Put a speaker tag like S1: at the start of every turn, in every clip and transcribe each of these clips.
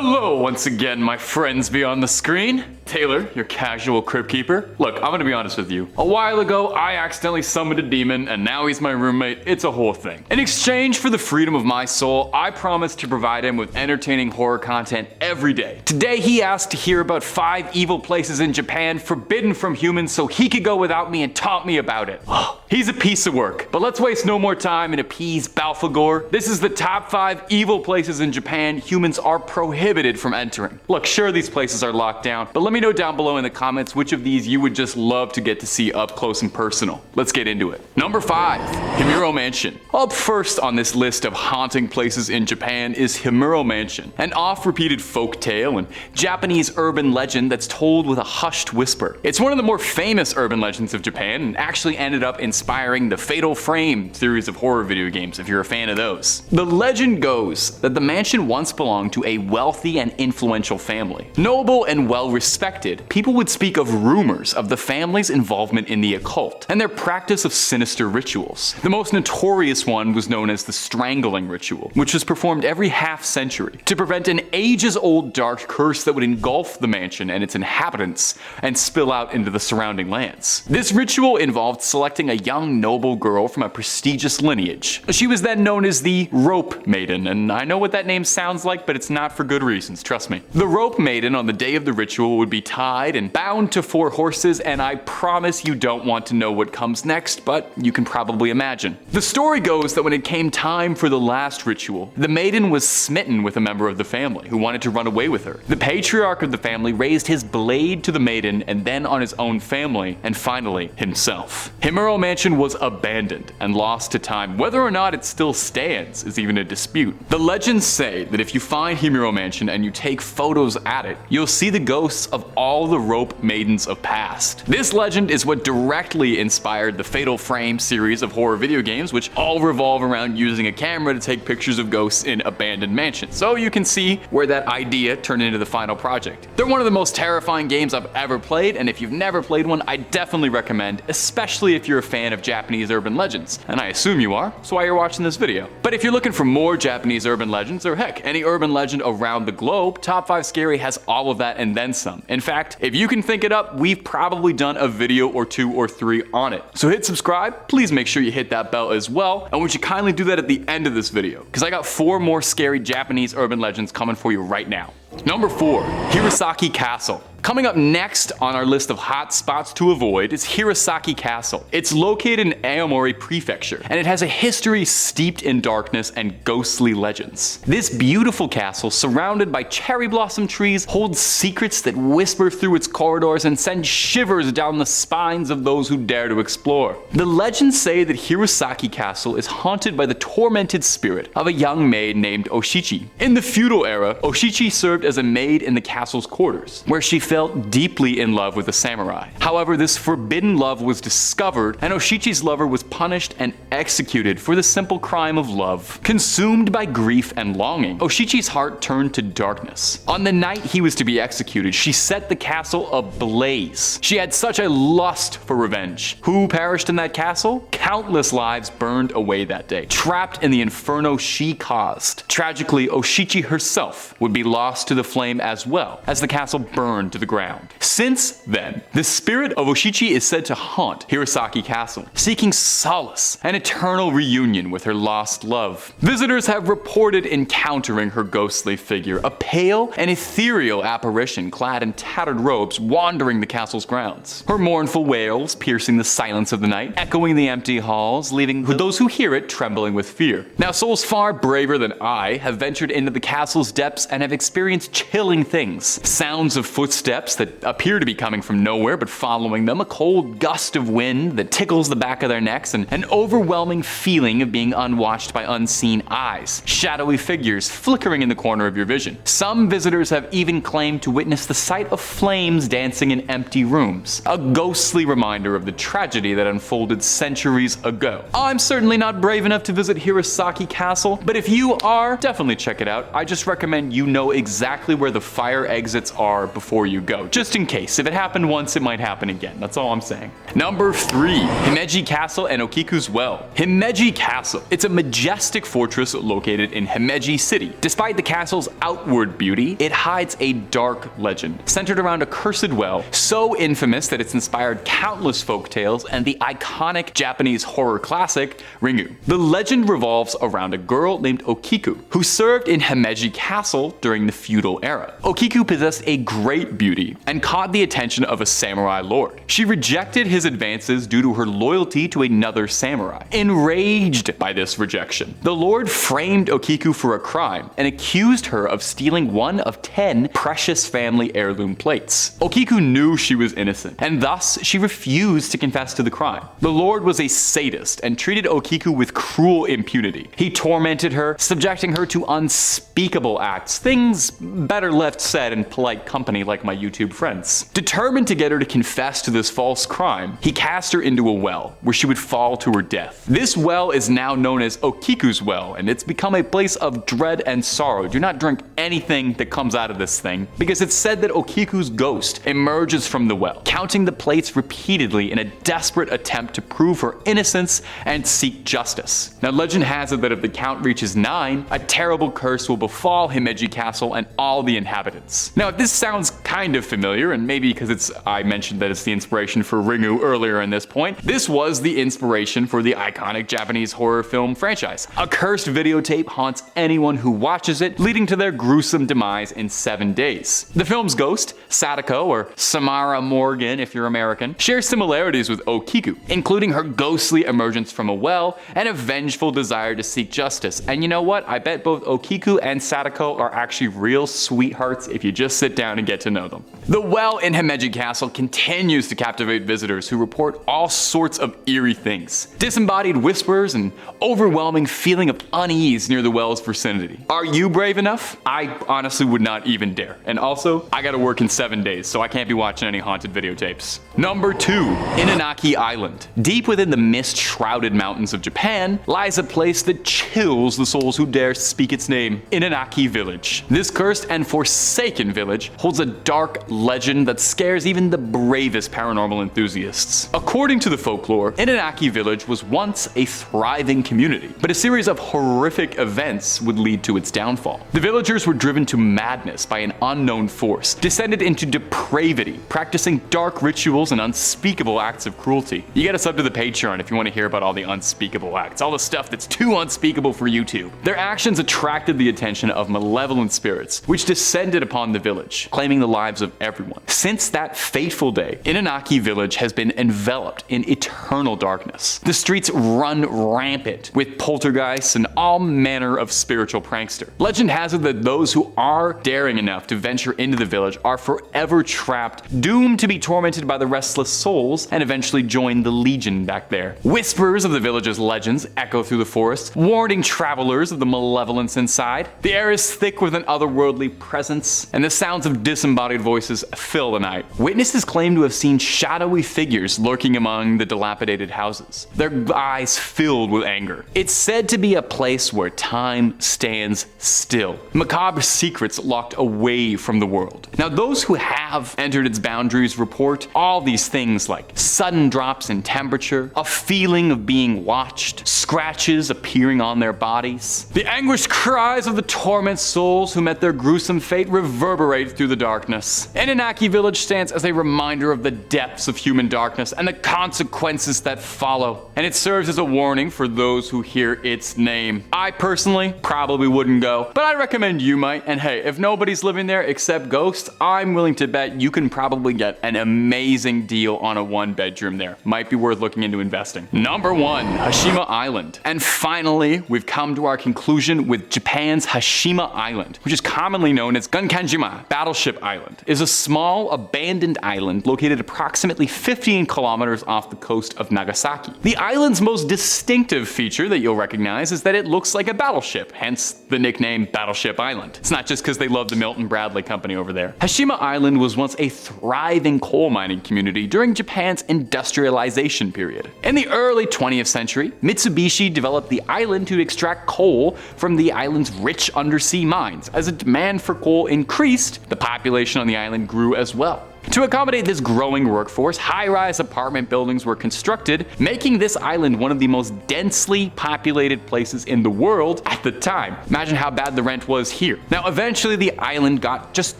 S1: Hello once again, my friends beyond the screen. Taylor, your casual crypt keeper. Look, I'm gonna be honest with you. A while ago, I accidentally summoned a demon, and now he's my roommate. It's a whole thing. In exchange for the freedom of my soul, I promised to provide him with entertaining horror content every day. Today, he asked to hear about 5 evil places in Japan forbidden from humans so he could go without me and taunt me about it. He's a piece of work, but let's waste no more time and appease Balfagor. This is the top 5 evil places in Japan humans are prohibited from entering. Look, sure, these places are locked down, but let me know down below in the comments which of these you would just love to get to see up close and personal. Let's get into it. Number 5, Himuro Mansion. Up first on this list of haunting places in Japan is Himuro Mansion, an oft-repeated folk tale and Japanese urban legend that's told with a hushed whisper. It's one of the more famous urban legends of Japan and actually ended up inspiring the Fatal Frame series of horror video games if you're a fan of those. The legend goes that the mansion once belonged to a wealthy and influential family. Noble and well-respected, people would speak of rumors of the family's involvement in the occult and their practice of sinister rituals. The most notorious one was known as the strangling ritual, which was performed every half-century to prevent an ages-old dark curse that would engulf the mansion and its inhabitants and spill out into the surrounding lands. This ritual involved selecting a young noble girl from a prestigious lineage. She was then known as the Rope Maiden, and I know what that name sounds like, but it's not for good reasons, trust me. The Rope Maiden on the day of the ritual would be tied and bound to 4 horses, and I promise you don't want to know what comes next, but you can probably imagine. The story goes that when it came time for the last ritual, the maiden was smitten with a member of the family who wanted to run away with her. The patriarch of the family raised his blade to the maiden and then on his own family, and finally himself. Himuro Mansion was abandoned and lost to time. Whether or not it still stands is even a dispute. The legends say that if you find Himuro Mansion and you take photos at it, you'll see the ghosts of all the Rope Maidens of past. This legend is what directly inspired the Fatal Frame series of horror video games, which all revolve around using a camera to take pictures of ghosts in abandoned mansions. So you can see where that idea turned into the final project. They're one of the most terrifying games I've ever played, and if you've never played one, I definitely recommend, especially if you're a fan of Japanese urban legends. And I assume you are, so why you're watching this video. But if you're looking for more Japanese urban legends, or heck, any urban legend around the globe, Top 5 Scary has all of that and then some. In fact, if you can think it up, we've probably done a video or 2 or 3 on it. So hit subscribe, please make sure you hit that bell as well, and would you kindly do that at the end of this video, because I got 4 more scary Japanese urban legends coming for you right now. Number 4, Hirosaki Castle. Coming up next on our list of hot spots to avoid is Hirosaki Castle. It's located in Aomori Prefecture, and it has a history steeped in darkness and ghostly legends. This beautiful castle, surrounded by cherry blossom trees, holds secrets that whisper through its corridors and send shivers down the spines of those who dare to explore. The legends say that Hirosaki Castle is haunted by the tormented spirit of a young maid named Oshichi. In the feudal era, Oshichi served as a maid in the castle's quarters, where she felt deeply in love with a samurai. However, this forbidden love was discovered, and Oshichi's lover was punished and executed for the simple crime of love. Consumed by grief and longing, Oshichi's heart turned to darkness. On the night he was to be executed, she set the castle ablaze. She had such a lust for revenge. Who perished in that castle? Countless lives burned away that day, trapped in the inferno she caused. Tragically, Oshichi herself would be lost to the flame as well, as the castle burned to the ground. Since then, the spirit of Oshichi is said to haunt Hirosaki Castle, seeking solace and eternal reunion with her lost love. Visitors have reported encountering her ghostly figure, a pale and ethereal apparition clad in tattered robes wandering the castle's grounds. Her mournful wails piercing the silence of the night, echoing the empty halls, leaving those who hear it trembling with fear. Now, souls far braver than I have ventured into the castle's depths and have experienced chilling things. Sounds of footsteps that appear to be coming from nowhere but following them, a cold gust of wind that tickles the back of their necks, and an overwhelming feeling of being unwatched by unseen eyes. Shadowy figures flickering in the corner of your vision. Some visitors have even claimed to witness the sight of flames dancing in empty rooms, a ghostly reminder of the tragedy that unfolded centuries ago. I'm certainly not brave enough to visit Hirosaki Castle, but if you are, definitely check it out. I just recommend you know exactly exactly where the fire exits are before you go, just in case. If it happened once, it might happen again. That's all I'm saying. Number 3, Himeji Castle and Okiku's Well. Himeji Castle. It's a majestic fortress located in Himeji City. Despite the castle's outward beauty, it hides a dark legend centered around a cursed well, so infamous that it's inspired countless folk tales and the iconic Japanese horror classic Ringu. The legend revolves around a girl named Okiku, who served in Himeji Castle during the feudal era. Okiku possessed a great beauty and caught the attention of a samurai lord. She rejected his advances due to her loyalty to another samurai. Enraged by this rejection, the lord framed Okiku for a crime and accused her of stealing one of 10 precious family heirloom plates. Okiku knew she was innocent, and thus she refused to confess to the crime. The lord was a sadist and treated Okiku with cruel impunity. He tormented her, subjecting her to unspeakable acts, things better left said in polite company like my YouTube friends. Determined to get her to confess to this false crime, he cast her into a well, where she would fall to her death. This well is now known as Okiku's Well, and it's become a place of dread and sorrow. Do not drink anything that comes out of this thing, because it's said that Okiku's ghost emerges from the well, counting the plates repeatedly in a desperate attempt to prove her innocence and seek justice. Now, legend has it that if the count reaches 9, a terrible curse will befall Himeji Castle and all the inhabitants. Now, if this sounds kind of familiar, and maybe because I mentioned that it's the inspiration for Ringu earlier in this point, this was the inspiration for the iconic Japanese horror film franchise. A cursed videotape haunts anyone who watches it, leading to their gruesome demise in 7 days. The film's ghost, Sadako, or Samara Morgan if you're American, shares similarities with Okiku, including her ghostly emergence from a well and a vengeful desire to seek justice. And you know what? I bet both Okiku and Sadako are actually real sweethearts if you just sit down and get to know them. The well in Himeji Castle continues to captivate visitors who report all sorts of eerie things. Disembodied whispers and overwhelming feeling of unease near the well's vicinity. Are you brave enough? I honestly would not even dare. And also, I gotta work in 7 days, so I can't be watching any haunted videotapes. Number 2, Inunaki Island. Deep within the mist-shrouded mountains of Japan lies a place that chills the souls who dare speak its name, Inunaki Village. This cursed and forsaken village holds a dark legend that scares even the bravest paranormal enthusiasts. According to the folklore, Inunaki Village was once a thriving community, but a series of horrific events would lead to its downfall. The villagers were driven to madness by an unknown force, descended into depravity, practicing dark rituals and unspeakable acts of cruelty. You gotta sub to the Patreon if you want to hear about all the unspeakable acts, all the stuff that's too unspeakable for YouTube. Their actions attracted the attention of malevolent spirits, which descended upon the village, claiming the lives of everyone. Since that fateful day, Inunaki Village has been enveloped in eternal darkness. The streets run rampant with poltergeists and all manner of spiritual prankster. Legend has it that those who are daring enough to venture into the village are forever trapped, doomed to be tormented by the restless souls, and eventually join the Legion back there. Whispers of the village's legends echo through the forest, warning travelers of the malevolence inside. The air is thick with an otherworldly presence, and the sounds of disembodied voices fill the night. Witnesses claim to have seen shadowy figures lurking among the dilapidated houses, their eyes filled with anger. It's said to be a place where time stands still, macabre secrets locked away from the world. Now, those who have entered its boundaries report all these things like sudden drops in temperature, a feeling of being watched, scratches appearing on their bodies. The anguished cries of the torment souls who met their gruesome fate reverberate through the darkness. Inunaki Village stands as a reminder of the depths of human darkness and the consequences that follow, and it serves as a warning for those who hear its name. I personally probably wouldn't go, but I recommend you might, and hey, if nobody's living there except ghosts, I'm willing to bet you can probably get an amazing deal on a 1-bedroom there. Might be worth looking into investing. Number 1, Hashima Island. And finally, we've come to our conclusion with Japan's Hashima Island, which is commonly known as Gunkanjima Battleship Island. It is a small, abandoned island located approximately 15 kilometers off the coast of Nagasaki. The island's most distinctive feature that you'll recognize is that it looks like a battleship, hence the nickname Battleship Island. It's not just because they love the Milton Bradley Company over there. Hashima Island was once a thriving coal mining community during Japan's industrialization period. In the early 20th century, Mitsubishi developed the island to extract coal from the island's rich undersea mines as a demand for coal increased, the population on the island grew as well. To accommodate this growing workforce, high-rise apartment buildings were constructed, making this island one of the most densely populated places in the world at the time. Imagine how bad the rent was here. Now, eventually the island got just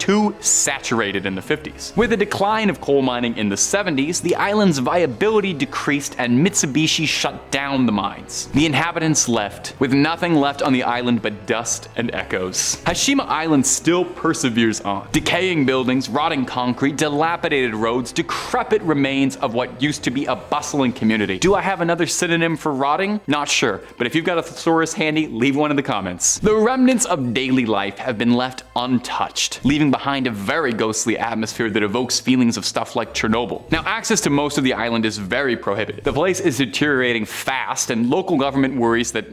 S1: too saturated in the 50s. With a decline of coal mining in the 70s, the island's viability decreased and Mitsubishi shut down the mines. The inhabitants left, with nothing left on the island but dust and echoes. Hashima Island still perseveres on. Decaying buildings, rotting concrete, dilapidated roads, decrepit remains of what used to be a bustling community. Do I have another synonym for rotting? Not sure, but if you've got a thesaurus handy, leave one in the comments. The remnants of daily life have been left untouched, leaving behind a very ghostly atmosphere that evokes feelings of stuff like Chernobyl. Now, access to most of the island is very prohibited. The place is deteriorating fast, and local government worries that,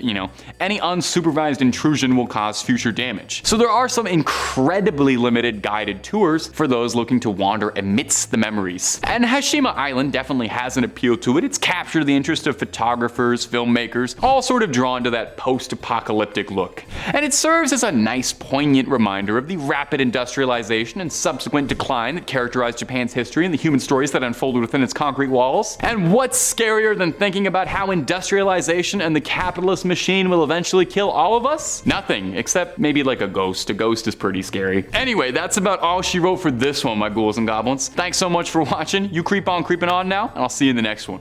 S1: any unsupervised intrusion will cause future damage. So there are some incredibly limited guided tours for those looking to wander amidst the memories. And Hashima Island definitely has an appeal to it. It's captured the interest of photographers, filmmakers, all sort of drawn to that post-apocalyptic look. And it serves as a nice, poignant reminder of the rapid industrialization and subsequent decline that characterized Japan's history and the human stories that unfolded within its concrete walls. And what's scarier than thinking about how industrialization and the capitalist machine will eventually kill all of us? Nothing, except maybe like a ghost. A ghost is pretty scary. Anyway, that's about all she wrote for this one, my ghouls and goblins. Thanks so much for watching. You keep on creeping on now, and I'll see you in the next one.